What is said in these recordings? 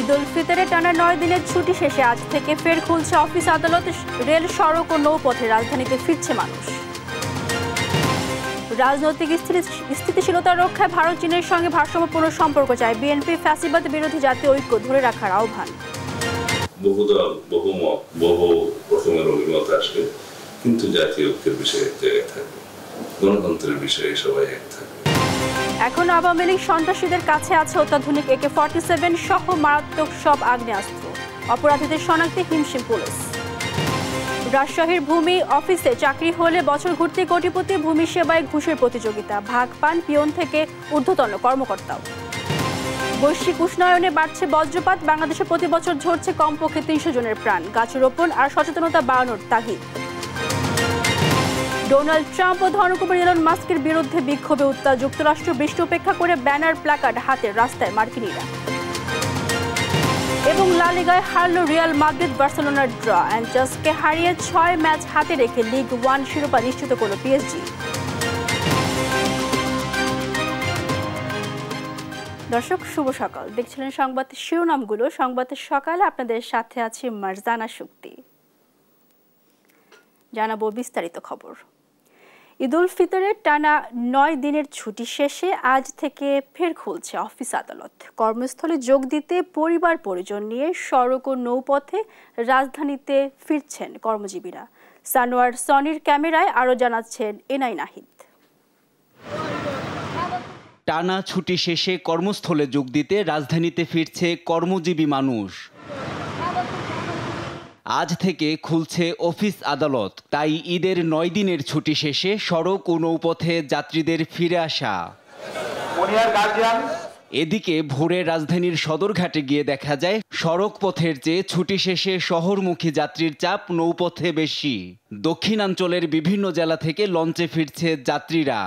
ঈদ উল ফিতরে টানা ৯ দিনের ছুটি শেষে আজ থেকে ফের খুলছে অফিস, আদালত, রেল, সড়ক ও নৌপথে রাজধানীতে ফিরছে মানুষ। রাজনৈতিক স্থিতিশীলতা রক্ষায় ভারত চীনের সঙ্গে ভারসাম্যপূর্ণ সম্পর্ক চায় বিএনপি। ফ্যাসিবাদ বিরোধী জাতীয় ঐক্য ধরে রাখার আহ্বান। বহুদল বহুমত বহু রকমের অভিমত আসবে, কিন্তু জাতীয় ঐক্যের বিষয়ে এক জায়গায় থাকবে, গণতন্ত্রের বিষয়ে সবাই এক থাকবে। এখন আওয়ামী লীগ সন্ত্রাসীদের কাছে আছে অত্যাধুনিক AK-47 সহ মারাত্মক সব আগ্নেয়াস্ত্র। অপরাধীদের শনাক্তে হিমশিম পুলিশ। রাজশাহীর ভূমি অফিসে চাকরি হলে বছর ঘুরতে কোটিপতি, ভূমি সেবায় ঘুষের প্রতিযোগিতা, ভাগ পান পিয়ন থেকে ঊর্ধ্বতন কর্মকর্তাও। বৈশ্বিক উষ্ণায়নে বাড়ছে বজ্রপাত, বাংলাদেশে প্রতি বছর ঝরছে কমপক্ষে ৩০০ জনের প্রাণ। গাছ রোপণ আর সচেতনতা বাড়ানোর তাগিদ। ডোনাল্ড ট্রাম্প ও ধনকুমার ইলন মাস্কের বিরুদ্ধে বিক্ষোভে উত্তাল যুক্তরাষ্ট্র, বৃষ্টি উপেক্ষা করে ব্যানার প্ল্যাকার্ড হাতে রাস্তায় মার্কিনীরা। এবং লা লিগায় হারল রিয়াল মাদ্রিদ, বার্সেলোনার ড্র। অ্যাঞ্জাসকে হারিয়ে ৬ ম্যাচ হাতে রেখে লিগ 1 শিরোপা নিশ্চিত করল PSG। দর্শক শুভ সকাল, দেখছিলেন সংবাদের শিরোনামগুলো। সংবাদের সকালে আপনাদের সাথে আছি মারজানা শুক্তি। জানাবো বিস্তারিত খবর। ঈদ উল ফিতরের টানা ৯ দিনের ছুটি শেষে আজ থেকে ফের খুলছে অফিস, আদালত। কর্মস্থলে যোগ দিতে পরিবার পরিজন নিয়ে সড়ক ও নৌপথে রাজধানীতে ফিরছেন কর্মজীবীরা। সানোয়ার সনির ক্যামেরায় আরও জানাচ্ছেন এনআই নাহিদ। টানা ছুটি শেষে কর্মস্থলে যোগ দিতে রাজধানীতে ফিরছে কর্মজীবী মানুষ। আজ থেকে খুলছে অফিস, আদালত। তাই ঈদের ৯ দিনের ছুটি শেষে সড়ক ও নৌপথে যাত্রীদের ফিরে আসা। এদিকে ভোরে রাজধানীর সদরঘাটে গিয়ে দেখা যায় সড়ক পথের চেয়ে ছুটি শেষে শহরমুখী যাত্রীর চাপ নৌপথে বেশি। দক্ষিণাঞ্চলের বিভিন্ন জেলা থেকে লঞ্চে ফিরছে যাত্রীরা।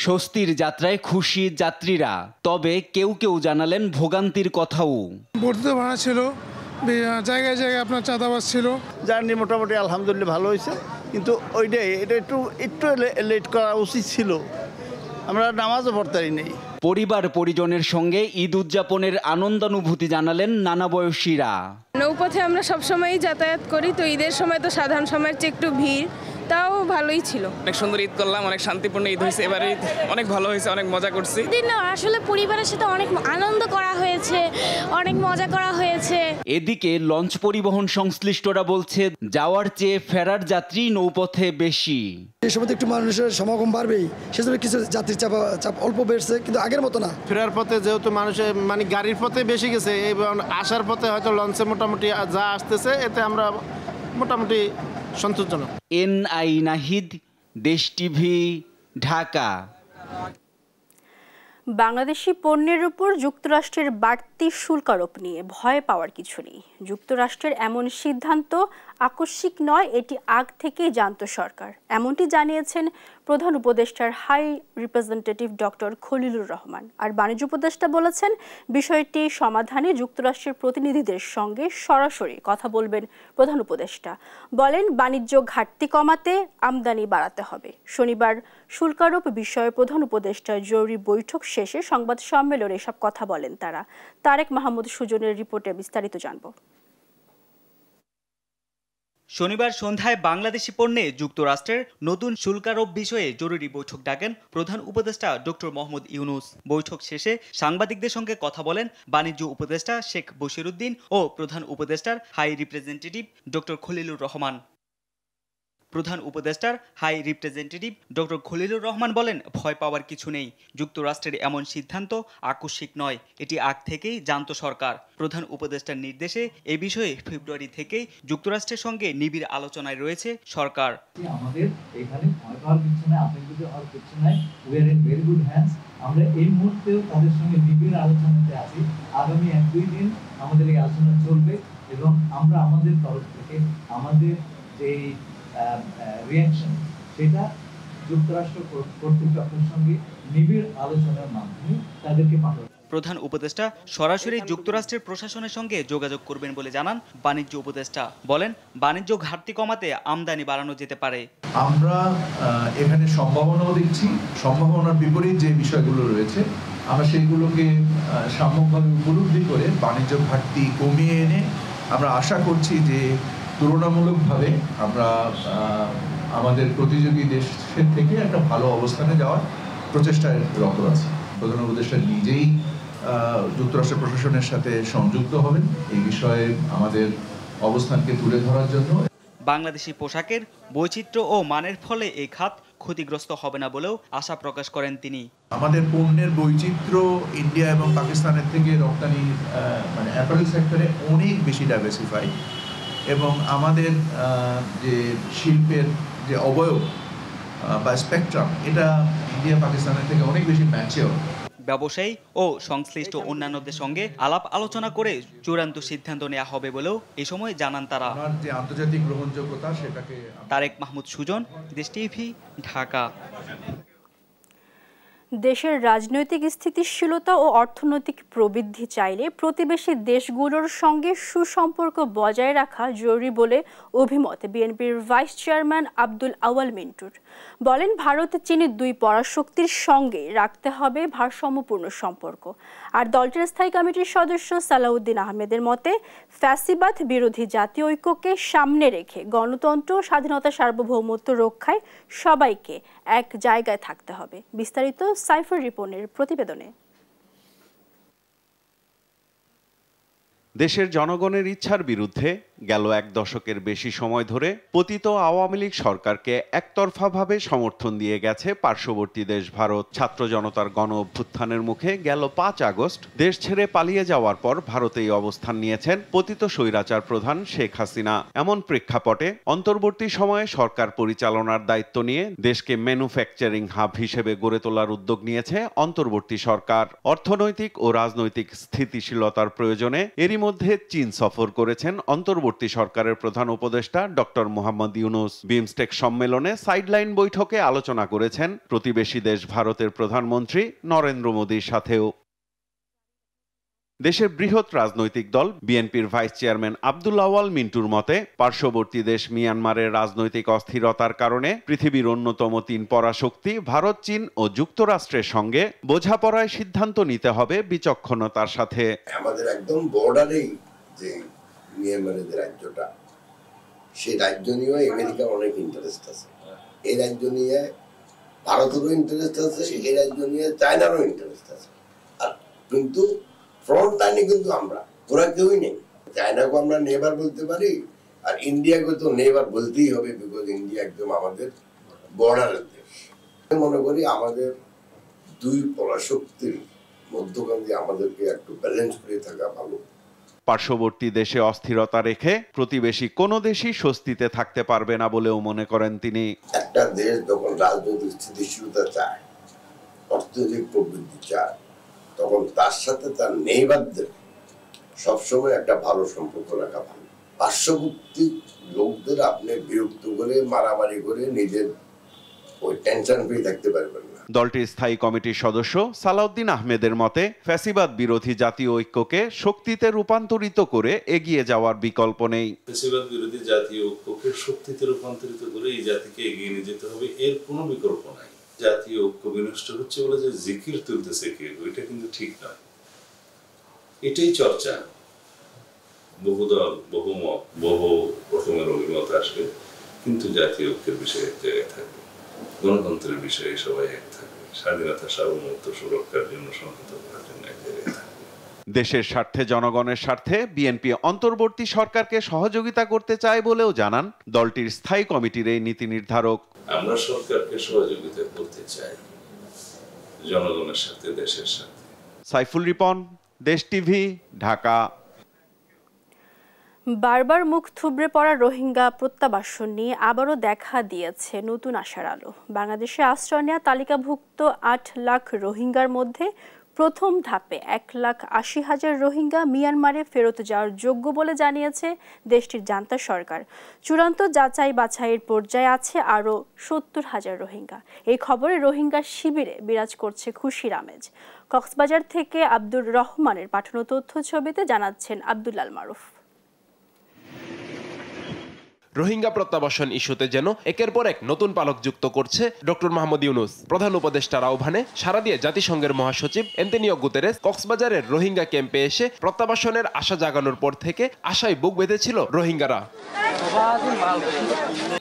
স্বস্তির যাত্রায় খুশি যাত্রীরা, তবে কেউ কেউ জানালেন ভোগান্তির কথাও। বর্ধিত ভাড়া ছিল, জায়গায় জায়গায় আপনার চাঁদাবাজ ছিল। জার্নি মোটামুটি আলহামদুলিল্লাহ ভালো হয়েছে, কিন্তু এটা একটু লেট করা উচিত ছিল। আমরা নামাজও পড়তে নেই। পরিবার পরিজনের সঙ্গে ঈদ উদযাপনের আনন্দানুভূতি জানালেন নানা বয়সীরা। নৌপথে আমরা সবসময়ই যাতায়াত করি, তো ঈদের সময় তো সাধারণ সময়ের চেয়ে একটু ভিড়, তাও ভালোই ছিল। অনেক সুন্দর ঈদ করলাম, অনেক শান্তিপূর্ণ ঈদ হয়েছে। এবার ঈদ অনেক ভালো হয়েছে, অনেক মজা করছি। আসলে পরিবারের সাথে অনেক আনন্দ করা হয়েছে, অনেক মজা করা হয়েছে। এদিকে লঞ্চ পরিবহন সংশ্লিষ্টরা বলছে যাওয়ার চেয়ে ফেরার যাত্রী নৌপথে বেশি। এই সময় একটু মানুষের সমাগম বাড়বেই, সেজন্য কিছু যাত্রীর চাপ অল্প বেড়েছে, কিন্তু আগের মতো না। ফেরার পথে যেহেতু মানুষের গাড়ির পথে বেশি গেছে, এবং আসার পথে হয়তো লঞ্চে মোটামুটি যা আসতেছে, এতে আমরা মোটামুটি সন্তোষজনক। এনআই নাহিদ, দেশ টিভি, ঢাকা। বাংলাদেশি পণ্যের উপর যুক্তরাষ্ট্রের বাড়তি শুল্ক আরোপ নিয়ে ভয় পাওয়ার কিছু নেই। যুক্তরাষ্ট্রের এমন সিদ্ধান্ত আকস্মিক নয়, এটি আগ থেকেই জানত সরকার। এমনটি জানিয়েছেন প্রধান উপদেষ্টার high representative doctor Khalilur Rahman. আর বাণিজ্য উপদেষ্টা বলেছেন বিষয়টি সমাধানে যুক্তরাষ্ট্রের প্রতিনিধিদের সঙ্গে সরাসরি কথা বলবেন প্রধান উপদেষ্টা। বলেন বাণিজ্য ঘাটতি কমাতে আমদানি বাড়াতে হবে। শনিবার শুল্কারোপ বিষয়ে প্রধান উপদেষ্টার জরুরি বৈঠক শেষে সংবাদ সম্মেলনে এসব কথা বলেন তারা। তারেক মাহমুদ সুজনের রিপোর্টে বিস্তারিত জানব। শনিবার সন্ধ্যায় বাংলাদেশি পণ্যে যুক্তরাষ্ট্রের নতুন শুল্কারোপ বিষয়ে জরুরি বৈঠক ডাকেন প্রধান উপদেষ্টা ডক্টর মোহাম্মদ ইউনূস। বৈঠক শেষে সাংবাদিকদের সঙ্গে কথা বলেন বাণিজ্য উপদেষ্টা শেখ বশিরউদ্দিন ও প্রধান উপদেষ্টার high representative doctor Khalilur Rahman. প্রধান উপদেষ্টার high representative doctor Khalilur Rahman বলেন ভয় পাওয়ার কিছু নেই। যুক্তরাষ্ট্রের এমন সিদ্ধান্ত আকস্মিক নয়, এটি আগ থেকেই জানত সরকার। প্রধান উপদেষ্টার নির্দেশে এ বিষয়ে ফেব্রুয়ারি থেকেই যুক্তরাষ্ট্রের সঙ্গে নিবিড় আলোচনায় রয়েছে সরকার। আমাদের এখানে ভয় পাওয়ার কিছু নাই, আতঙ্কিত হওয়ার কিছু নাই। We are in very good hands. আমরা এই মুহূর্তেও তাদের সঙ্গে নিবিড় আলোচনাতে আছি। আগামী 1-2 দিন আমাদের এই আলোচনা চলবে এবং আমরা আমাদের তরফ থেকে আমাদের যে রিঅ্যাকশন সেটা যুক্তরাষ্ট্র কর্তৃপক্ষের সঙ্গে নিবিড় আলোচনার মাধ্যমে তাদেরকে পাঠাবো। প্রধান উপদেষ্টা সরাসরি যুক্তরাষ্ট্রের প্রশাসনের সঙ্গে যোগাযোগ করবেন বলে জানান বাণিজ্য উপদেষ্টা। বলেন বাণিজ্য ঘাটতি কমাতে আমদানি বাড়ানো যেতে পারে। আমরা এখানে সম্ভাবনাও দেখছি, সম্ভাবনার বিপরীত যে বিষয়গুলো রয়েছে আমরা সেইগুলোকে সাম্যকভাবে উপলব্ধি করে বাণিজ্য ঘাটতি কমিয়ে এনে আমরা আশা করছি যে তুলনামূলকভাবে আমরা আমাদের প্রতিযোগী দেশের থেকে একটা ভালো অবস্থানে যাওয়ার প্রচেষ্টায় রত আছি। প্রধান উপদেষ্টা নিজেই যুক্তরাষ্ট্র প্রশাসনের সাথে সংযুক্ত হবেন এই বিষয়ে আমাদের অবস্থানকে তুলে ধরার জন্য। বাংলাদেশি পোশাকের বৈচিত্র্য ও মানের ফলে এই খাত ক্ষতিগ্রস্ত হবে না বলেও আশা প্রকাশ করেন তিনি। আমাদের পণ্যের বৈচিত্র্য ইন্ডিয়া এবং পাকিস্তানের থেকে রপ্তানি মানে অ্যাপারেল সেক্টরে অনেক বেশি ডাইভার্সিফাই, এবং আমাদের যে শিল্পের যে অবয়ব বা স্পেকট্রাম এটা ইন্ডিয়া পাকিস্তানের থেকে অনেক বেশি ম্যাচিওর। ব্যবসায়ী ও সংশ্লিষ্ট অন্যান্যদের সঙ্গে আলাপ আলোচনা করে চূড়ান্ত সিদ্ধান্ত নেওয়া হবে বলেও এই সময় জানান তারা। যে আন্তর্জাতিক গ্রহণযোগ্যতা সেটাকে। তারেক মাহমুদ সুজন, দেশ টিভি, ঢাকা। দেশের রাজনৈতিক স্থিতিশীলতা ও অর্থনৈতিক প্রবৃদ্ধি চাইলে প্রতিবেশী দেশগুলোর সঙ্গে সুসম্পর্ক বজায় রাখা জরুরি বলে অভিমত বিএনপির ভাইস চেয়ারম্যান আব্দুল আওয়াল মিন্টুর। বলেন, ভারত চীনের দুই পরাশক্তির সঙ্গে রাখতে হবে ভারসাম্যপূর্ণ সম্পর্ক। আর দলটির স্থায়ী কমিটির সদস্য সালাউদ্দিন আহমেদের মতে, ফ্যাসিবাদ বিরোধী জাতীয় ঐক্যকে সামনে রেখে গণতন্ত্র, স্বাধীনতা, সার্বভৌমত্ব রক্ষায় সবাইকে এক জায়গায় থাকতে হবে। বিস্তারিত সাইফুর রিপনের প্রতিবেদনে। দেশের জনগণের ইচ্ছার বিরুদ্ধে গেল এক দশকের বেশি সময় ধরে পতিত আওয়ামী লীগ সরকারকে একতরফাভাবে সমর্থন দিয়ে গেছে পার্শ্ববর্তী দেশ ভারত। ছাত্র জনতার গণ অভ্যুত্থানের মুখে গেল 5 আগস্ট দেশ ছেড়ে পালিয়ে যাওয়ার পর ভারতেই অবস্থান নিয়েছেন পতিত স্বৈরাচার প্রধান শেখ হাসিনা। এমন প্রেক্ষাপটে অন্তর্বর্তী সময়ে সরকার পরিচালনার দায়িত্ব নিয়ে দেশকে ম্যানুফ্যাকচারিং হাব হিসেবে গড়ে তোলার উদ্যোগ নিয়েছে অন্তর্বর্তী সরকার। অর্থনৈতিক ও রাজনৈতিক স্থিতিশীলতার প্রয়োজনে এরই মধ্যে চীন সফর করেছেন অন্তর্বর্তী সরকারের প্রধান উপদেষ্টা ডক্টর মোহাম্মদ ইউনুস। বিমস্টেক সম্মেলনে সাইডলাইন বৈঠকে আলোচনা করেছেন প্রতিবেশী দেশ ভারতের প্রধানমন্ত্রী নরেন্দ্র মোদীর সাথেও। দেশের বৃহৎ রাজনৈতিক দল বিএনপির ভাইস চেয়ারম্যান আব্দুল আওয়াল মিন্টুর মতে, পার্শ্ববর্তী দেশ মিয়ানমারের রাজনৈতিক অস্থিরতার কারণে পৃথিবীর অন্যতম 3 পরাশক্তি ভারত, চীন ও যুক্তরাষ্ট্রের সঙ্গে বোঝাপড়ায় সিদ্ধান্ত নিতে হবে বিচক্ষণতার সাথে। আমাদের একদম বর্ডারেই যে মিয়ানমারের যে রাজ্যটা, সেই রাজ্য নিয়েও আমেরিকার অনেক ইন্টারেস্ট আছে, এই রাজ্য নিয়ে ভারতেরও ইন্টারেস্ট আছে, এই রাজ্য নিয়ে চায়নারও ইন্টারেস্ট আছে। আর কিন্তু ফ্রন্ট লাইনে কিন্তু আমরা, ওরা কেউই নেই। চায়নাকে আমরা নেবার বলতে পারি, আর ইন্ডিয়াকে তো নেবার বলতেই হবে, বিকজ ইন্ডিয়া একদম আমাদের বর্ডারের দেশ। মনে করি আমাদের 2 পরাশক্তির মধ্যখান দিয়ে আমাদেরকে একটু ব্যালেন্স করে থাকা ভালো। পার্শ্ববর্তী দেশে অস্থিরতা রেখে প্রতিবেশী কোনো দেশই স্বস্তিতে থাকতে পারবে না বলেও মনে করেন তিনি। একটা দেশ যখন রাজনৈতিক স্থিতিশীলতা চায়, অর্থনৈতিক প্রবৃদ্ধি চায়, তখন তার সাথে তার নেইবারদের সবসময় একটা ভালো সম্পর্ক রাখা ভালো। পার্শ্ববর্তী লোকদের আপনি বিরক্ত করে, মারামারি করে নিজের ওই টেনশন ফ্রি থাকতে পারবেন না। দলটির স্থায়ী কমিটির সদস্য সালাউদ্দিন আহমেদের মতে, ফ্যাসিবাদ বিরোধী জাতীয় ঐক্যকে শক্তিতে রূপান্তরিত করে এগিয়ে যাওয়ার বিকল্প নেই। ফ্যাসিবাদ বিরোধী জাতীয় ঐক্যকে শক্তিতে রূপান্তরিত করে এই জাতিকে এগিয়ে নিয়ে যেতে হবে, এর কোনো বিকল্প নাই। জাতীয় ঐক্য বিনষ্ট হচ্ছে বলে যে জিকির তুলতেছে কেউ, এটা কিন্তু ঠিক নয়। এটাই চর্চা, বহুদল, বহুমত, বহু রকমের অভিমত আসবে, কিন্তু জাতীয় ঐক্যের বিষয়ে এক জায়গায় থাকবে, গণতন্ত্রের বিষয়ে সবাই এক থাকবে, স্বাধীনতা, সার্বভৌমত্ব সুরক্ষার জন্য সংহত করার জন্য এক জায়গায় থাকবে। দেশের স্বার্থে, জনগণের স্বার্থে বিএনপি অন্তর্বর্তী সরকারকে সহযোগিতা করতে চায় বলেও জানান দলটির স্থায়ী কমিটির এই নীতি নির্ধারক। আমরা সরকারকে সহযোগিতা করতে চাই জনগণের সাথে, দেশের সাথে। সাইফুল রিপন, দেশ টিভি, ঢাকা। বারবার মুখ থুবড়ে পড়া রোহিঙ্গা প্রত্যাবাসন নিয়ে আবারও দেখা দিয়েছে নতুন আশার আলো। বাংলাদেশে আশ্রয় নেওয়া তালিকাভুক্ত 8 লাখ রোহিঙ্গার মধ্যে প্রথম ধাপে 1,80,000 রোহিঙ্গা মিয়ানমারে ফেরত যাওয়ার যোগ্য বলে জানিয়েছে দেশটির জান্তা সরকার। চূড়ান্ত যাচাই বাছাইয়ের পর্যায়ে আছে আরও 70,000 রোহিঙ্গা। এই খবরে রোহিঙ্গা শিবিরে বিরাজ করছে খুশির আমেজ। কক্সবাজার থেকে আব্দুর রহমানের পাঠানো তথ্য ছবিতে জানাচ্ছেন আব্দুল্লাল মারুফ। রোহিঙ্গা প্রত্যাবাসন ইস্যুতে যেন একের পর এক নতুন পালক যুক্ত করছে ডক্টর মোহাম্মদ ইউনূস। প্রধান উপদেষ্টার আহ্বানে সাড়া দিয়ে জাতিসংঘের মহাসচিব অ্যান্তোনিও গুতেরেস কক্সবাজারের রোহিঙ্গা ক্যাম্পে এসে প্রত্যাবাসনের আশা জাগানোর পর থেকে আশায় বুক বেঁধেছিল রোহিঙ্গারা।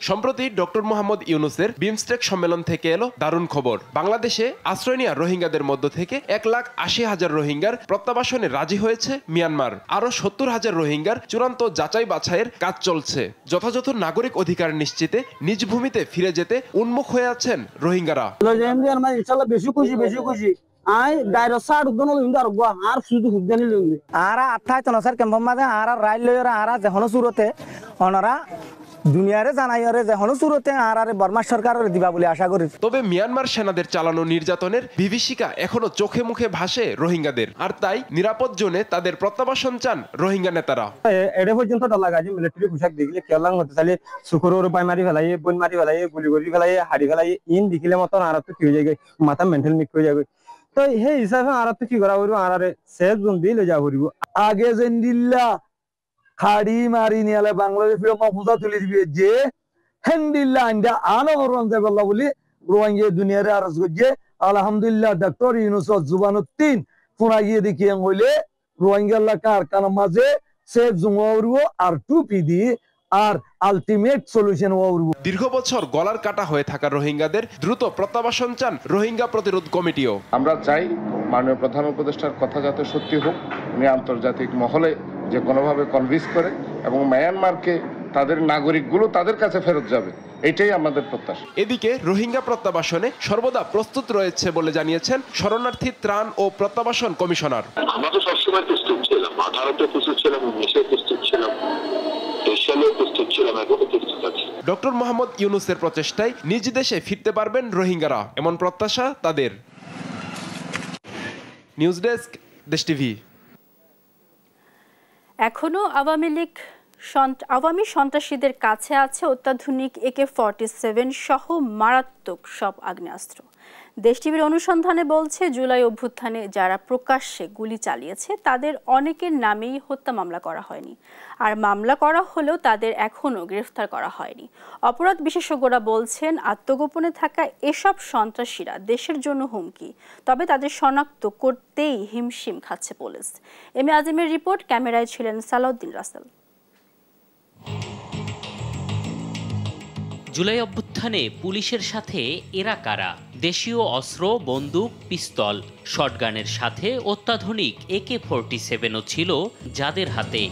সম্প্রতি ডক্টর মোহাম্মদ ইউনূসের বিমস্টেক সম্মেলন থেকে এলো দারুণ খবর। বাংলাদেশে আশ্রয় নেওয়া রোহিঙ্গাদের মধ্য থেকে 1,80,000 রোহিঙ্গার প্রত্যাবাসনে রাজি হয়েছে মিয়ানমার। আরো 70,000 রোহিঙ্গার চূড়ান্ত যাচাই বাছাইয়ের কাজ চলছে। যথাযথ নাগরিক অধিকার নিশ্চিতে নিজ ভূমিতে ফিরে যেতে উন্মুখ হয়ে আছেন রোহিঙ্গারা। বেশি খুশি আই ডাইর সার উদ্দন লিন্দা রগো আর শুধু হুগদানি লিন্দে আরা আঠাই তনসার কেম্প মাঝে আরা রাইল লয়রা আরা যখন সুরতে অনরা দুনিয়ারে জানাইরে যখন সুরতে আরে বর্মা সরকারের দিবা বলে আশা করি। তবে মিয়ানমার সেনাদের চালানো নির্যাতনের বিভীষিকা এখনো চোখে মুখে ভাসে রোহিঙ্গাদের, আর তাই নিরাপদ জোনে তাদের প্রত্যাবাসন চান রোহিঙ্গা নেতারা। এডে পর্যন্ত ডলা গাজি মিলিটারি পোশাক দেখলে কেলাং হতে চাইলে শুকুরের পাই মারি ফেলাই, বন মারি ফেলাই, গুলি করে ফেলাই, হাড়ি ফেলাই, ইন দেখিলে মতন আর তো কি হয়ে যায়, মাথা মেন্টাল মিক হয়ে যাবে। তো সেই হিসাবে আর তো কি করা হইব, আর সেফ জোন দিয়ে লই যাওয়া হইব। আগে যেন দিল্লা খাড়ি মারি নিয়ালে বাংলাদেশের মফুজা তুলে দিবে যে হেন্দিল্লা আন্ডা আনো হরন যাবল্লা বলি রোহিঙ্গা দুনিয়ারে আরজ করছে। আলহামদুলিল্লাহ ডক্টর ইউনূস জুবানুদ্দিন ফোনা গিয়ে দেখিয়ে হইলে রোহিঙ্গা কারখানা মাঝে সেফ জোন হইব আর টুপি দিয়ে আর আলটিমেট সলিউশন হইব। দীর্ঘ বছর গলার কাটা হয়ে থাকা রোহিঙ্গাদের দ্রুত প্রত্যাবাসন চান রোহিঙ্গা প্রতিরোধ কমিটিও। আমরা চাই মাননীয় প্রধান উপদেষ্টার কথা যাতে সত্যি হোক, উনি আন্তর্জাতিক মহলে যে কোনোভাবে কনভিন্স করে এবং মায়ানমারকে তাদের নাগরিকগুলো তাদের কাছে ফেরত যাবে, এটাই আমাদের প্রত্যাশা। এদিকে রোহিঙ্গা প্রত্যাবাসনে সর্বদা প্রস্তুত রয়েছে বলে জানিয়েছেন শরণার্থী ত্রাণ ও প্রত্যাবাসন কমিশনার। আমরা তো সবসময় প্রস্তুত ছিলাম, 18-তে প্রস্তুত ছিলাম, 19-এ প্রস্তুত ছিলাম, 23 সালেও প্রস্তুত ছিলাম, এখনো প্রস্তুত আছি। ডক্টর মোহাম্মদ ইউনূসের প্রচেষ্টায় নিজ দেশে ফিরতে পারবেন রোহিঙ্গারা, এমন প্রত্যাশা তাদের। নিউজ ডেস্ক, দেশ টিভি। এখনো আওয়ামী সন্ত্রাসীদের কাছে আছে অত্যাধুনিক AK-47 সহ মারাত্মক সব আগ্নেয়াস্ত্র। দেশ টিভির অনুসন্ধানে বলছে, জুলাই অভ্যুত্থানে যারা প্রকাশ্যে গুলি চালিয়েছে তাদের অনেকের নামেই হত্যা মামলা করা হয়নি, আর মামলা করা হলেও তাদের এখনও গ্রেফতার করা হয়নি। অপরাধ বিশেষজ্ঞরা বলছেন, আত্মগোপনে থাকা এসব সন্ত্রাসীরা দেশের জন্য হুমকি, তবে তাদের শনাক্ত করতেই হিমশিম খাচ্ছে পুলিশ। এম এ আজিমের রিপোর্ট, ক্যামেরায় ছিলেন সালাউদ্দিন রাসেল। জুলাই অভ্যুত্থানে পুলিশের সাথে এরা কারা? দেশীয় অস্ত্র, বন্দুক, পিস্তল, শটগানের সাথে অত্যাধুনিক AK-47ও ছিল যাদের হাতে।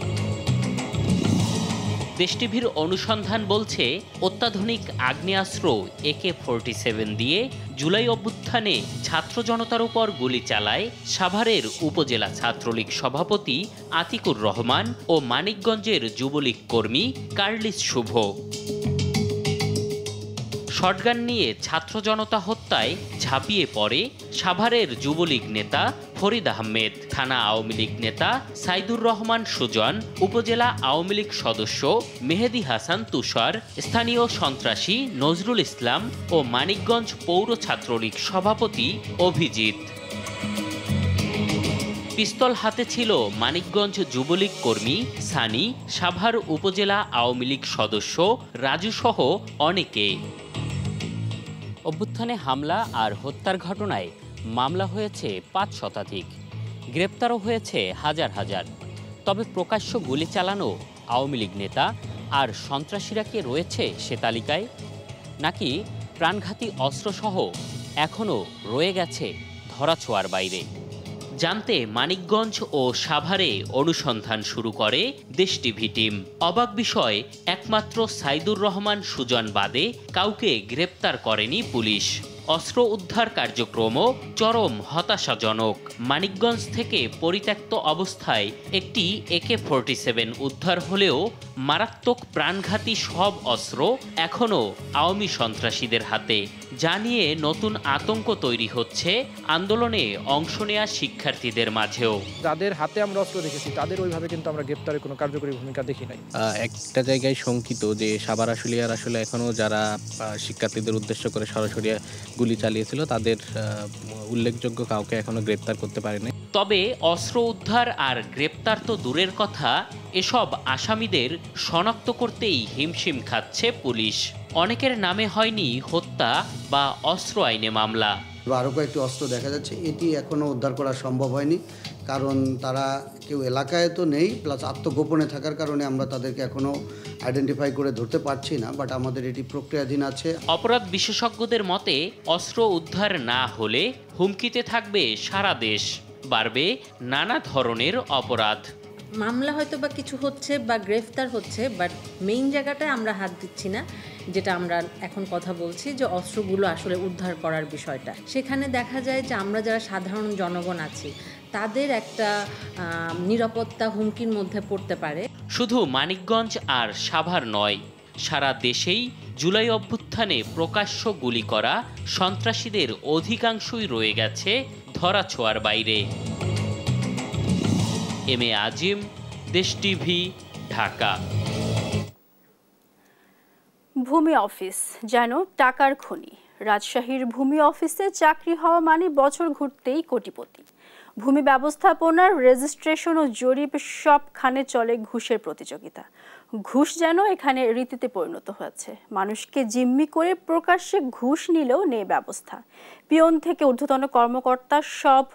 দেশ টিভির অনুসন্ধান বলছে, অত্যাধুনিক আগ্নেয়াস্ত্র AK-47 দিয়ে জুলাই অভ্যুত্থানে ছাত্র জনতার উপর গুলি চালায় সাভারের উপজেলা ছাত্রলীগ সভাপতি আতিকুর রহমান ও মানিকগঞ্জের যুবলীগ কর্মী কার্লিস শুভ। শটগান নিয়ে ছাত্র জনতা হত্যায় ঝাঁপিয়ে পড়ে সাভারের যুবলীগ নেতা ফরিদ আহমেদ, থানা আওয়ামী লীগ নেতা সাইদুর রহমান সুজন, উপজেলা আওয়ামী লীগ সদস্য মেহেদি হাসান তুষার, স্থানীয় সন্ত্রাসী নজরুল ইসলাম ও মানিকগঞ্জ পৌর ছাত্রলীগ সভাপতি অভিজিৎ। পিস্তল হাতে ছিল মানিকগঞ্জ যুবলীগ কর্মী সানি, সাভার উপজেলা আওয়ামী লীগ সদস্য রাজু সহ অনেকে। অভ্যুত্থানে হামলা আর হত্যার ঘটনায় মামলা হয়েছে 5 শতাধিক, গ্রেপ্তারও হয়েছে হাজার হাজার। তবে প্রকাশ্য গুলি চালানো আওয়ামী লীগ নেতা আর সন্ত্রাসীরা কে রয়েছে সে তালিকায়, নাকি প্রাণঘাতী অস্ত্রসহ এখনও রয়ে গেছে ধরাছোঁয়ার বাইরে? জানতে মানিকগঞ্জ ও সাভারে অনুসন্ধান শুরু করে দেশ টিভি টিম। অবাক বিষয়, একমাত্র সাইদুর রহমান সুজন বাদে কাউকে গ্রেপ্তার করেনি পুলিশ। অস্ত্র উদ্ধার কার্যক্রমও চরম হতাশাজনক। মানিকগঞ্জ থেকে পরিত্যক্ত অবস্থায় একটি AK-47 উদ্ধার হলেও মারাত্মক প্রাণঘাতী সব অস্ত্র এখনও আওয়ামী সন্ত্রাসীদের হাতে, যা নিয়ে নতুন আতঙ্ক তৈরি হচ্ছে আন্দোলনে অংশ নেওয়া শিক্ষার্থীদের মাঝেও। যাদের হাতে আমরা অস্ত্র দেখেছি তাদের ওইভাবে কিন্তু আমরা গ্রেপ্তারের কোনো কার্যকরী ভূমিকা দেখি নাই। একটা জায়গায় শঙ্কিত যে সাভার আশুলিয়ার আসলে এখনও যারা শিক্ষার্থীদের উদ্দেশ্য করে সরাসরি গুলি চালিয়েছিল তাদের উল্লেখযোগ্য কাউকে এখনো গ্রেপ্তার করতে পারেনি। তবে অস্ত্র উদ্ধার আর গ্রেপ্তার তো দূরের কথা, এসব আসামিদের শনাক্ত করতেই হিমশিম খাচ্ছে পুলিশ। অনেকের নামে হয়নি হত্যা বা অস্ত্র আইনে মামলা। আরও কয়েকটি অস্ত্র দেখা যাচ্ছে, এটি এখনও উদ্ধার করা সম্ভব হয়নি, কারণ তারা কেউ এলাকায় তো নেই, প্লাস আত্মগোপনে থাকার কারণে আমরা তাদেরকে এখনও আইডেন্টিফাই করে ধরতে পারছি না, বাট আমাদের এটি প্রক্রিয়াধীন আছে। অপরাধ বিশেষজ্ঞদের মতে অস্ত্র উদ্ধার না হলে হুমকিতে থাকবে সারা দেশ, বাড়বে নানা ধরনের অপরাধ। মামলা হয়তো বা কিছু হচ্ছে বা গ্রেফতার হচ্ছে, বাট মেইন জায়গাটায় আমরা হাত দিচ্ছি না। যেটা আমরা এখন কথা বলছি যে অস্ত্রগুলো আসলে উদ্ধার করার বিষয়টা, সেখানে দেখা যায় যে আমরা যারা সাধারণ জনগণ আছি তাদের একটা নিরাপত্তা হুমকির মধ্যে পড়তে পারে। শুধু মানিকগঞ্জ আর সাভার নয়, সারা দেশেই জুলাই অভ্যুত্থানে প্রকাশ্য গুলি করা সন্ত্রাসীদের অধিকাংশই রয়ে গেছে ধরাছোঁয়ার বাইরে। এম এ আজিম, দেশ টিভি, ঢাকা। ভূমি অফিস যেন টাকার খনি। রাজশাহীর ভূমি অফিসে চাকরি হওয়া মানে বছর ঘুরতেই কোটিপতি। ভূমি ব্যবস্থাপনার রেজিস্ট্রেশন ও জরিপ সবখানে চলে ঘুষের প্রতিযোগিতা। ঘুষ যেন এখানে রীতিতে পরিণত হয়েছে। মানুষকে জিম্মি করে প্রকাশ্যে ঘুষ নিলেও নেই ব্যবস্থা। পিয়ন থেকে ঊর্ধ্বতন কর্মকর্তা সব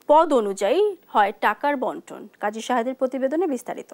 পদ অনুযায়ী হয় টাকার বন্টন। কাজী শাহেদের প্রতিবেদনে বিস্তারিত।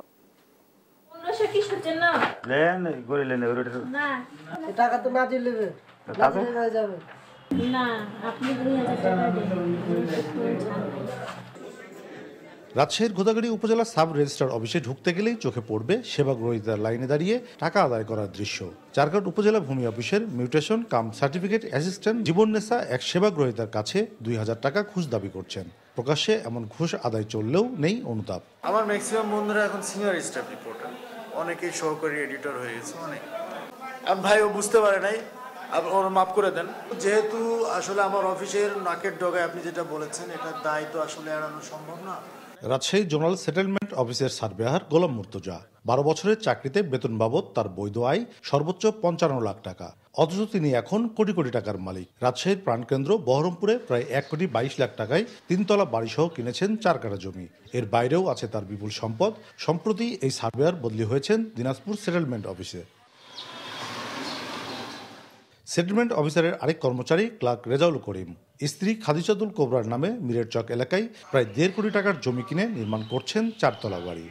রাজশাহীর গোদাগাড়ী উপজেলা সাব রেজিস্ট্রার অফিসে ঢুকতে গেলেই চোখে পড়বে সেবাগ্রহীতার লাইনে দাঁড়িয়ে টাকা আদায় করার দৃশ্য। চারঘাট উপজেলা ভূমি অফিসের মিউটেশন কাম সার্টিফিকেট অ্যাসিস্ট্যান্ট জীবননেসা এক সেবাগ্রহীতার কাছে 2000 টাকা ঘুষ দাবি করছেন। প্রকাশ্যে এমন ঘুষ আদায় চললেও নেই অনুতাপ। আমার ম্যাক্সিমাম বন্ধুরা এখন সিনিয়র স্টাফ রিপোর্টার, অনেকেই সহকারী এডিটর হয়ে গেছে। অনেক ভাইও বুঝতে পারে নাই, ওর মাফ করে দেন। যেহেতু আসলে আমার অফিসের নাকের ডগায় আপনি যেটা বলেছেন, এটার দায় তো আসলে এড়ানো সম্ভব না। রাজশাহী জোনাল সেটেলমেন্ট অফিসের সার্ভেয়ার গোলাম মুর্তজা 12 বছরের চাকরিতে বেতন বাবদ তার বৈধ আয় সর্বোচ্চ 55 লাখ টাকা, অথচ তিনি এখন কোটি কোটি টাকার মালিক। রাজশাহীর প্রাণকেন্দ্র বহরমপুরে প্রায় 1,22 লাখ টাকায় 3 তলা বাড়িসহ কিনেছেন 4 কাঠা জমি। এর বাইরেও আছে তার বিপুল সম্পদ। সম্প্রতি এই সার্ভেয়ার বদলি হয়েছেন দিনাজপুর সেটেলমেন্ট অফিসে। সেটেলমেন্ট অফিসারের আরেক কর্মচারী ক্লার্ক রেজাউল করিম স্ত্রী খাদিজাতুল কোবরার নামে মিরের চক এলাকায় প্রায় 1.5 কোটি টাকার জমি কিনে নির্মাণ করছেন 4 তলা বাড়ি।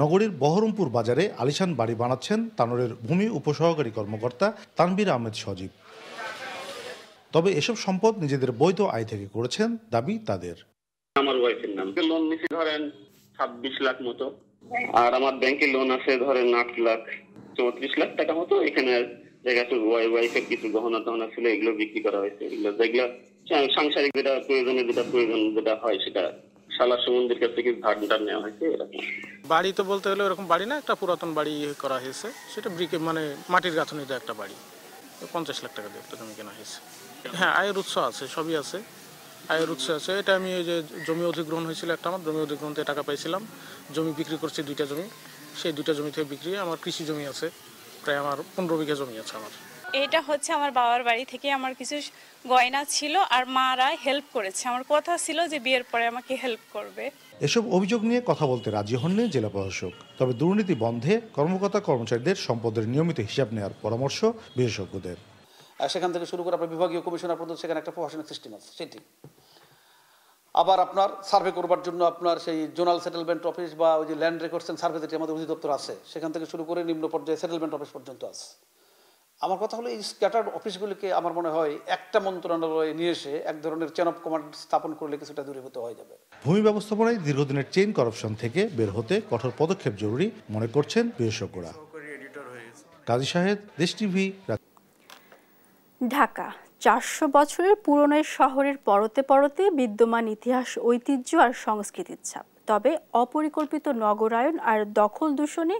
নগরীর বহরমপুর বাজারে আলিশান বাড়ি বানাচ্ছেন তানোরের ভূমি উপসহকারী কর্মকর্তা তানভীর আহমেদ সজীব। তবে এসব সম্পদ নিজেদের বৈধ আয় থেকে করেছেন দাবি তাদের। আমার ওয়াইফের নাম লোন নিছি ধরেন 26 লাখ মতো, আর আমার ব্যাংকে লোন আছে ধরেন 8 লাখ 34 লাখ টাকা মতো। এখানে জায়গাতে ওয়াইফের কিছু গহনা টহনা ছিল, এগুলো বিক্রি করা হয়েছে। এগুলো যেগুলো সাংসারিক যেটা প্রয়োজন যেটা হয় সেটা শালা সুমন্দির কাছ থেকে ধার নেওয়া হয়েছে। এরকম বাড়ি তো বলতে হলে এরকম বাড়ি না, একটা পুরাতন বাড়ি করা হয়েছে, সেটা ব্রিকে মানে মাটির গাঁথনিতে একটা বাড়ি 50 লাখ টাকা দিয়ে একটা জমি কেনা হয়েছে। হ্যাঁ, আয়ের উৎস আছে, সবই আছে, আয়ের উৎস আছে। এটা আমি এই যে জমি অধিগ্রহণ হয়েছিল একটা, আমার জমি অধিগ্রহণ থেকে টাকা পাইছিলাম, জমি বিক্রি করছি 2টা জমি, সেই 2টা জমি থেকে বিক্রি। আমার কৃষি জমি আছে, প্রায় আমার 15 বিঘা জমি আছে আমার। এটা হচ্ছে আমার বাবার বাড়ি থেকে আমার কিছু গয়না ছিল, আর মারা হেল্প করেছে। আমার কথা ছিল যে বিয়ের পরে আমাকে হেল্প করবে। এসব অভিযোগ নিয়ে কথা বলতে রাজি হননি জেলা প্রশাসক। তবে দুর্নীতি বন্ধে কর্মকর্তা কর্মচারীদের সম্পদের নিয়মিত হিসাব নেওয়ার পরামর্শ বিশেষজ্ঞদের। সেখান থেকে শুরু করে আপনার বিভাগীয় কমিশনার পর্যন্ত সেখানে একটা প্রশাসনিক সিস্টেম আছে, সেটি আবার আপনার সার্ভে করবার জন্য আপনার সেই জোনাল সেটেলমেন্ট অফিস বা ওই যে ল্যান্ড রেকর্ডস এন্ড সার্ভে যেটি আমাদের অধিদপ্তর আছে, সেখান থেকে শুরু করে নিম্ন পর্যায়ে সেটেলমেন্ট অফিস পর্যন্ত আছে। আমার কথা হলো এই স্ক্যাটার্ড অফিসগুলিকে আমার মনে হয় একটা মন্ত্রণালয়ে নিয়ে এসে এক ধরনের চেন অফ কমান্ড স্থাপন করলে কিছুটা দূরীভূত হয়ে যাবে। ভূমি ব্যবস্থাপনায় দীর্ঘদিনের চেইন করাপশন থেকে বের হতে কঠোর পদক্ষেপ জরুরি মনে করছেন বিশেষজ্ঞরা। কাজী শাহেদ, দেশ টিভি, ঢাকা। 400 বছরের পুরনো শহরের পরতে পরতে বিদ্যমান ইতিহাস, ঐতিহ্য আর সংস্কৃতির ছাপ। তবে অপরিকল্পিত নগরায়ন আর দখল দূষণে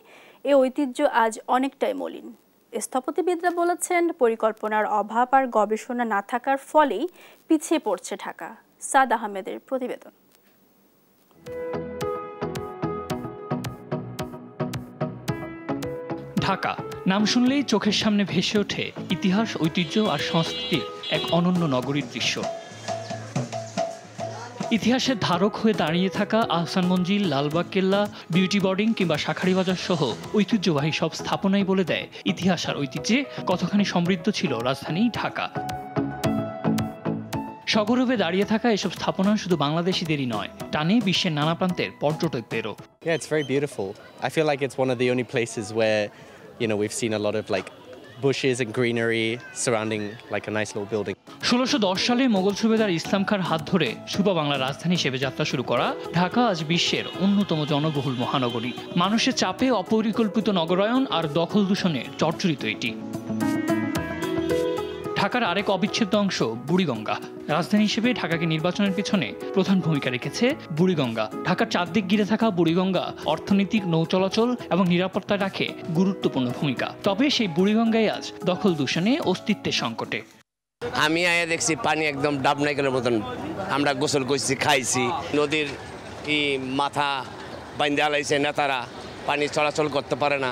এ ঐতিহ্য আজ অনেকটাই মলিন। স্থপতিবিদরা বলেছেন, পরিকল্পনার অভাব আর গবেষণা না থাকার ফলেই পিছিয়ে পড়ছে ঢাকা। সাদ আহমেদের প্রতিবেদন। ঢাকা নাম শুনলেই চোখের সামনে ভেসে ওঠে ইতিহাস, ঐতিহ্য আর সংস্কৃতির এক অনন্য নগরীর দৃশ্য। ইতিহাসের ধারক হয়ে দাঁড়িয়ে থাকা আহসান মঞ্জিল, লালবাগ কেল্লা, বিউটি বোর্ডিং কিংবা শাঁখারীবাজার সহ ঐতিহ্যবাহী সব স্থাপনাই বলে দেয় ইতিহাস আর ঐতিহ্যে কতখানি সমৃদ্ধ ছিল রাজধানী ঢাকা। সগৌরবে দাঁড়িয়ে থাকা এসব স্থাপনা শুধু বাংলাদেশিদেরই নয়, টানে বিশ্বের নানা প্রান্তের পর্যটকদেরও। Yeah, it's very beautiful. I feel like it's one of the only places where, we've seen a lot of like bushes and greenery surrounding like a nice little building. 1610 সালে মোগল সুবেদার ইসলাম খাঁর হাত ধরে সুবা বাংলার রাজধানী হিসেবে যাত্রা শুরু করা ঢাকা আজ বিশ্বের অন্যতম জনবহুল মহানগরী। মানুষের চাপে, অপরিকল্পিত নগরায়ন আর দখল দূষণে জর্জরিত এটি। ঢাকার আরেক অবিচ্ছেদ্য অংশ বুড়িগঙ্গা। রাজধানী হিসেবে ঢাকাকে নির্বাচনের পিছনে প্রধান ভূমিকা রেখেছে বুড়িগঙ্গা। ঢাকার চারদিক ঘিরে থাকা বুড়িগঙ্গা অর্থনৈতিক, নৌ চলাচল এবং নিরাপত্তায় রাখে গুরুত্বপূর্ণ ভূমিকা। তবে সেই বুড়িগঙ্গায় আজ দখল দূষণে অস্তিত্বের সংকটে। আমি আয়া দেখছি পানি একদম ডাবনাইকেলের মতন, আমরা গোসল করছি, খাইছি। নদীর মাথা বাইন্দা লাইছে, নেতারা পানি চলাচল করতে পারে না,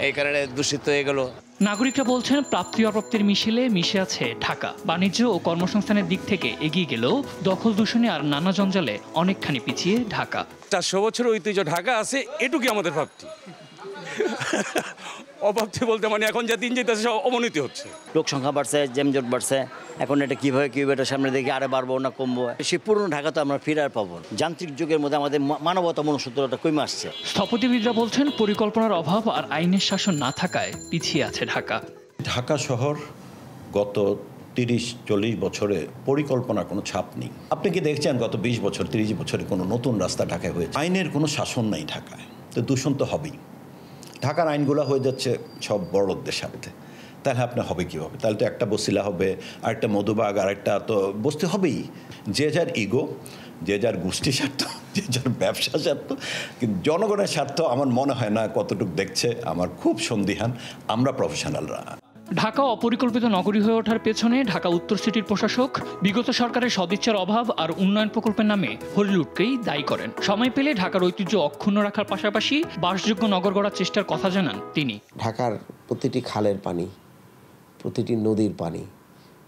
এই কারণে দূষিত হয়ে গেল। নাগরিকরা বলছেন প্রাপ্তি অপ্রাপ্তির মিশেলে মিশে আছে ঢাকা। বাণিজ্য ও কর্মসংস্থানের দিক থেকে এগিয়ে গেলেও দখল দূষণে আর নানা জঞ্জালে অনেকখানি পিছিয়ে ঢাকা। 400 বছর ঐতিহ্য ঢাকা আছে, এটুকুই আমাদের প্রাপ্তি। অভাবটি বলতে মানে এখন যা দিন যেতেছে সব অবনতি হচ্ছে। লোক সংখ্যা বাড়ছে, জ্যামজট বাড়ছে, এখন এটা কিভাবে এটা সামনে দেখি আরে বাড়বো না কমবো। সে পুরনো ঢাকা তো আমরা ফিরে আর পাবো। যান্ত্রিক যুগের মধ্যে আমাদের মানবতা মনুষ্যত্বটা কমে আসছে। স্থপতিবিদরা বলছেন পরিকল্পনার অভাব আর আইনের শাসন না থাকায় পিছিয়ে আছে ঢাকা। ঢাকা শহর গত 30-40 বছরে পরিকল্পনার কোনো ছাপ নেই। আপনি কি দেখছেন গত 20 বছর 30 বছরে কোনো নতুন রাস্তা ঢাকায় হয়েছে? আইনের কোনো শাসন নাই ঢাকায়, তো দূষণ তো হবেই। ঢাকার আইনগুলো হয়ে যাচ্ছে সব বড় লোকদের সাথে, তাহলে আপনার হবে কীভাবে? তাহলে তো একটা বসিলা হবে, আরেকটা মধুবাগ, আরেকটা তো বসতে হবেই। যে যার ইগো, যে যার গোষ্ঠী স্বার্থ, যে যার ব্যবসা স্বার্থ, কিন্তু জনগণের স্বার্থ আমার মনে হয় না কতটুকু দেখছে। আমার খুব সন্দিহান। আমরা প্রফেশনালরা। ঢাকা অপরিকল্পিত নগরী হয়ে ওঠার পেছনে ঢাকা উত্তর সিটির প্রশাসক বিগত সরকারের সদিচ্ছার অভাব আর উন্নয়ন প্রকল্পের নামে হরিলুটকেই দায়ী করেন। সময় পেলে ঢাকার ঐতিহ্য অক্ষুণ্ণ রাখার পাশাপাশি বাসযোগ্য নগর গড়ার চেষ্টার কথা জানান তিনি। ঢাকার প্রতিটি খালের পানি, প্রতিটি নদীর পানি,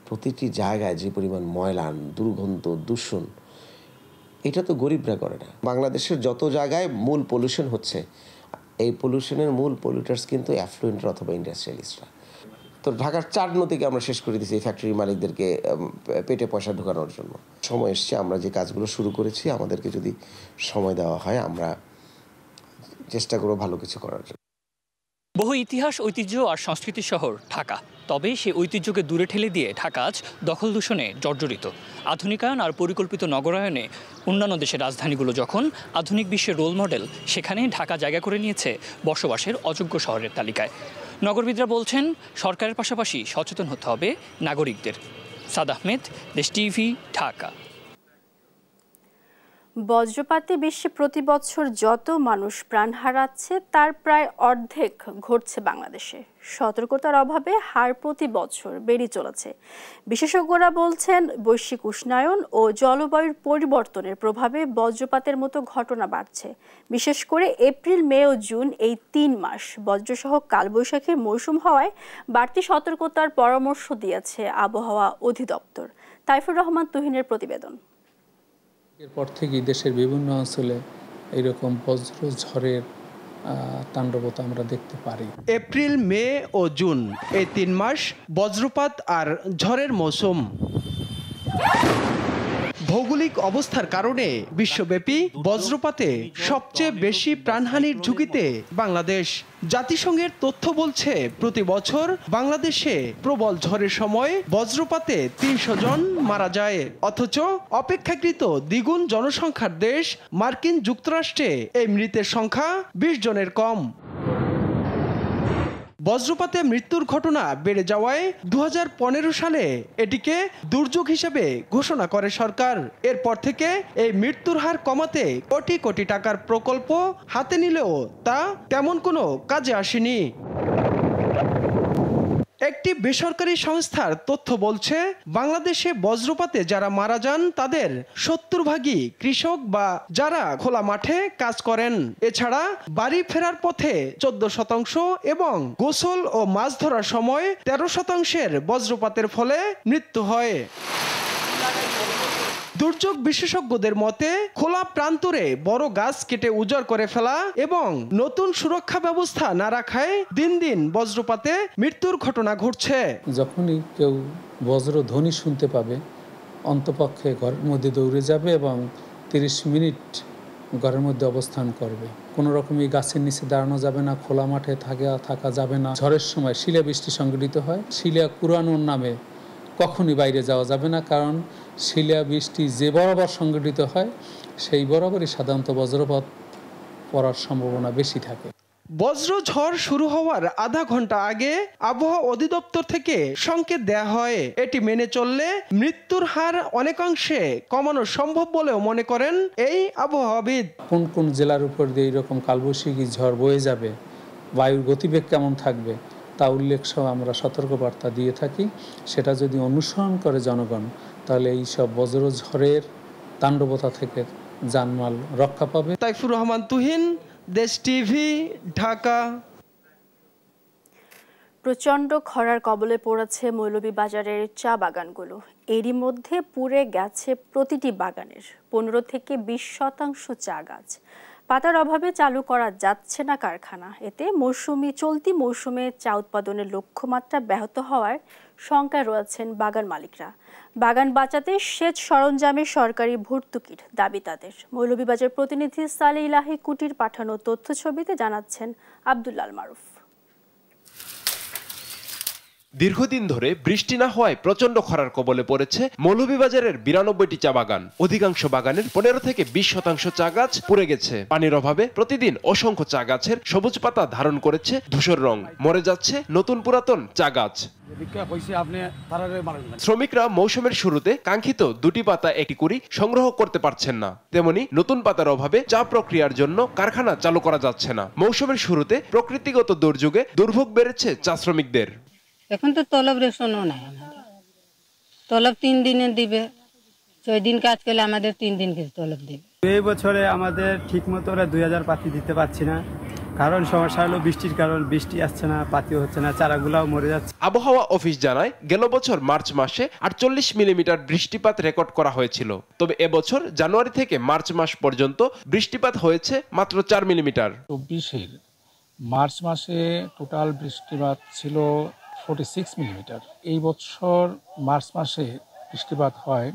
প্রতিটি জায়গায় যে পরিমাণ ময়লা, দুর্গন্ধ, দূষণ, এটা তো গরিবরা করে না। বাংলাদেশের যত জায়গায় মূল পলিউশন হচ্ছে, এই পলিউশনের মূল পলিউটার্স কিন্তু অ্যাফ্লুয়েন্ট অথবা ইন্ডাস্ট্রিয়ালিস্টরা। তো ঢাকার 4 নদীকে আমরা শেষ করে দিয়েছি ফ্যাক্টরি মালিকদেরকে পেটে পয়সা ঢোকানোর জন্য। সময় এসছে, আমরা যে কাজগুলো শুরু করেছি, আমাদেরকে যদি সময় দেওয়া হয় আমরা চেষ্টা করব ভালো কিছু করার জন্য। বহু ইতিহাস, ঐতিহ্য আর সংস্কৃতির শহর ঢাকা। তবে সেই ঐতিহ্যকে দূরে ঠেলে দিয়ে ঢাকা আজ দখল দূষণে জর্জরিত। আধুনিকায়ন আর পরিকল্পিত নগরায়নে অন্যান্য দেশের রাজধানীগুলো যখন আধুনিক বিশ্বের রোল মডেল, সেখানে ঢাকা জায়গা করে নিয়েছে বসবাসের অযোগ্য শহরের তালিকায়। নগরবিদরা বলছেন সরকারের পাশাপাশি সচেতন হতে হবে নাগরিকদের। সাদ আহমেদ, দেশ টিভি, ঢাকা। বজ্রপাতে বিশ্বে প্রতি বছর যত মানুষ প্রাণ হারাচ্ছে তার প্রায় অর্ধেক ঘটছে বাংলাদেশে। সতর্কতার অভাবে হার প্রতি বছর বেড়ে চলেছে। বিশেষজ্ঞরা বলছেন বৈশ্বিক উষ্ণায়ন ও জলবায়ুর পরিবর্তনের প্রভাবে বজ্রপাতের মতো ঘটনা বাড়ছে। বিশেষ করে এপ্রিল, মে ও জুন এই 3 মাস বজ্রসহ কালবৈশাখীর মৌসুম হওয়ায় বাড়তি সতর্কতার পরামর্শ দিয়েছে আবহাওয়া অধিদপ্তর। তাইফুর রহমান তুহিনের প্রতিবেদন। এরপর থেকেই দেশের বিভিন্ন অঞ্চলে এইরকম বজ্র ঝড়ের তাণ্ডবতা আমরা দেখতে পারি। এপ্রিল, মে ও জুন এই 3 মাস বজ্রপাত আর ঝড়ের মৌসুম। ভৌগোলিক অবস্থার কারণে বিশ্বব্যাপী বজ্রপাতে সবচেয়ে বেশি প্রাণহানির ঝুঁকিতে বাংলাদেশ। জাতিসংঘের তথ্য বলছে প্রতি বছর বাংলাদেশে প্রবল ঝড়ের সময় বজ্রপাতে 300 জন মারা যায়। অথচ অপেক্ষাকৃত দ্বিগুণ জনসংখ্যার দেশ মার্কিন যুক্তরাষ্ট্রে এই মৃতের সংখ্যা 20 জনের কম। বজ্রপাতে মৃত্যুর ঘটনা বেড়ে যাওয়ায় 2015 সালে এটিকে দুর্যোগ হিসেবে ঘোষণা করে সরকার। এরপর থেকে এই মৃত্যুর হার কমাতে কোটি কোটি টাকার প্রকল্প হাতে নিলেও তা তেমন কোনো কাজে আসেনি। একটি বেসরকারি সংস্থার তথ্য বলছে, বাংলাদেশে বজ্রপাতে যারা মারা যান তাদের 70 ভাগই কৃষক বা যারা খোলা মাঠে কাজ করেন। এছাড়া বাড়ি ফেরার পথে 14% এবং গোসল ও মাছ ধরার সময় 13% বজ্রপাতের ফলে মৃত্যু হয়। দুর্যোগ বিশেষজ্ঞদের মতে, খোলা প্রান্তরে বড় গাছ কেটে উজাড় করে ফেলা এবং নতুন সুরক্ষা ব্যবস্থা না রাখায় দিন দিন বজ্রপাতে মৃত্যুর ঘটনা ঘটছে। যখনই কেউ বজ্রধ্বনি শুনতে পাবে, অন্তপক্ষে ঘরের মধ্যে দৌড়ে যাবে এবং 30 মিনিট ঘরের মধ্যে অবস্থান করবে। কোনো রকমই গাছের নিচে দাঁড়ানো যাবে না, খোলা মাঠে থাকা যাবে না। ঝড়ের সময় শিলাবৃষ্টি সংঘটিত হয়, শিলা কুড়ানোর নামে কখনই বাইরে যাওয়া যাবে না, কারণ শিলাবৃষ্টি যে বরাবর সংঘটিত হয় সেই বরাবরই সাধারণত বজ্রপাত পড়ার সম্ভাবনা বেশি থাকে। বজ্র ঝড় শুরু হওয়ার আধা ঘন্টা আগে আবহাওয়া অধিদপ্তর থেকে সংকেত দেয়া হয়। এটি মেনে চললে মৃত্যুর হার অনেকাংশে কমানো সম্ভব বলেও মনে করেন এই আবহাওয়াবিদ। কোন কোন জেলার উপর দিয়ে এইরকম কালবৈশাখী ঝড় বয়ে যাবে, বায়ুর গতিবেগ কেমন থাকবে তা উল্লেখ সহ আমরা সতর্কবার্তা দিয়ে থাকি। সেটা যদি অনুসরণ করে জনগণ, তাহলে এই সব বজ্র ঝড়ের তাণ্ডবতা থেকে জানমাল রক্ষা পাবে। তাইফুর রহমান তুহিন, দেশ টিভি, ঢাকা। প্রচণ্ড খরার কবলে পড়েছে মৌলভীবাজারের চা বাগানগুলো। এরই মধ্যে পুড়ে গেছে প্রতিটি বাগানের 15 থেকে 20% চা গাছ। পাতার অভাবে চালু করা যাচ্ছে না কারখানা। এতে চলতি মৌসুমে চা উৎপাদনের লক্ষ্যমাত্রা ব্যাহত হওয়ার শঙ্কায় রয়েছেন বাগান মালিকরা। বাগান বাঁচাতে সেচ সরঞ্জামে সরকারি ভর্তুকির দাবি তাদের। মৌলভীবাজার প্রতিনিধি সালে ইলাহি কুটির পাঠানো তথ্য ছবিতে জানাচ্ছেন আব্দুল্লাল মারুফ। দীর্ঘদিন ধরে বৃষ্টি না হওয়ায় প্রচন্ড খরার কবলে পড়েছে মৌলভীবাজারের 92টি চা বাগান। অধিকাংশ বাগানের 15 থেকে 20% চা গাছ পুড়ে গেছে। পানির অভাবে প্রতিদিন অসংখ্য চা গাছের সবুজ পাতা ধারণ করেছে ধূসর রং। মরে যাচ্ছে নতুন পুরাতন চা গাছ। শ্রমিকরা মৌসুমের শুরুতে কাঙ্ক্ষিত 2টি পাতা একটি কুড়ি সংগ্রহ করতে পারছেন না। তেমনি নতুন পাতার অভাবে চা প্রক্রিয়ার জন্য কারখানা চালু করা যাচ্ছে না। মৌসুমের শুরুতে প্রকৃতিগত দুর্যোগে দুর্ভোগ বেড়েছে চা শ্রমিকদের। এখন তো তলব রেশনও নাই, আমাদের তলব 3 দিনে দিবে, 6 দিন কাজ করলে আমাদের 3 দিন তলব দিবে। এই বছরে আমাদের ঠিক মতো 2000 পাতি দিতে পারছি না, কারণ সমস্যা হলো বৃষ্টির কারণ, বৃষ্টি আসছে না, পাতিও হচ্ছে না, চারাগুলাও মরে যাচ্ছে। আবহাওয়া অফিস জানায়, গেল বছর মার্চ মাসে 48 মিলিমিটার বৃষ্টিপাত রেকর্ড করা হয়েছিল। তবে এবছর জানুয়ারি থেকে মার্চ মাস পর্যন্ত বৃষ্টিপাত হয়েছে মাত্র 4 মিলিমিটার। 24-এর মার্চ মাসে টোটাল বৃষ্টিপাত ছিল 46 মিলিমিটার। এই বছর মার্চ মাসে বৃষ্টিপাত হয়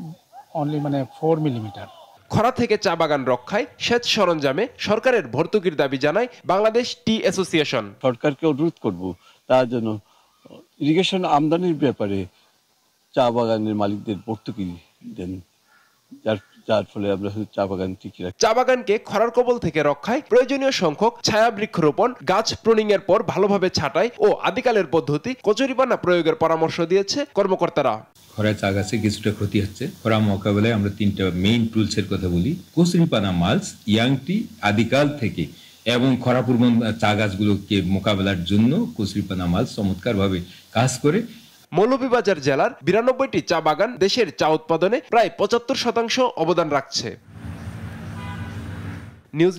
অনলি 4 মিলিমিটার। খরা থেকে চা বাগান রক্ষায় সেচ সরঞ্জামে সরকারের ভর্তুকির দাবি জানায় বাংলাদেশ টি অ্যাসোসিয়েশন। সরকারকে অনুরোধ করব তার জন্য ইরিগেশন আমদানির ব্যাপারে চা বাগানের মালিকদের ভর্তুকি দেন, যার ফলে আমরা চা বাগান টিকে রাখি। চা বাগানকে খরার কবল থেকে রক্ষায় প্রয়োজনীয় সংখ্যক ছায়া বৃক্ষরোপণ, গাছ প্রুনিং এর পর ভালোভাবে ছাঁটাই ও আদিকালের পদ্ধতি কচুরিপানা প্রয়োগের পরামর্শ দিয়েছে কর্মকর্তারা। খরায় চা গাছে কিছুটা ক্ষতি হচ্ছে। খরা মোকাবেলায় আমরা 3টা মেইন টুলসের কথা বলি। কচুরিপানা মালচ, ইয়াংটি আদিকাল থেকে, এবং খরাপূর্ব চা গাছগুলোকে মোকাবেলার জন্য কচুরিপানা মালচ চমৎকারভাবে কাজ করে। মৌলভীবাজার জেলার 92টি চা বাগান দেশের চা উৎপাদনে প্রায় 75% অবদান রাখছে। নিউজ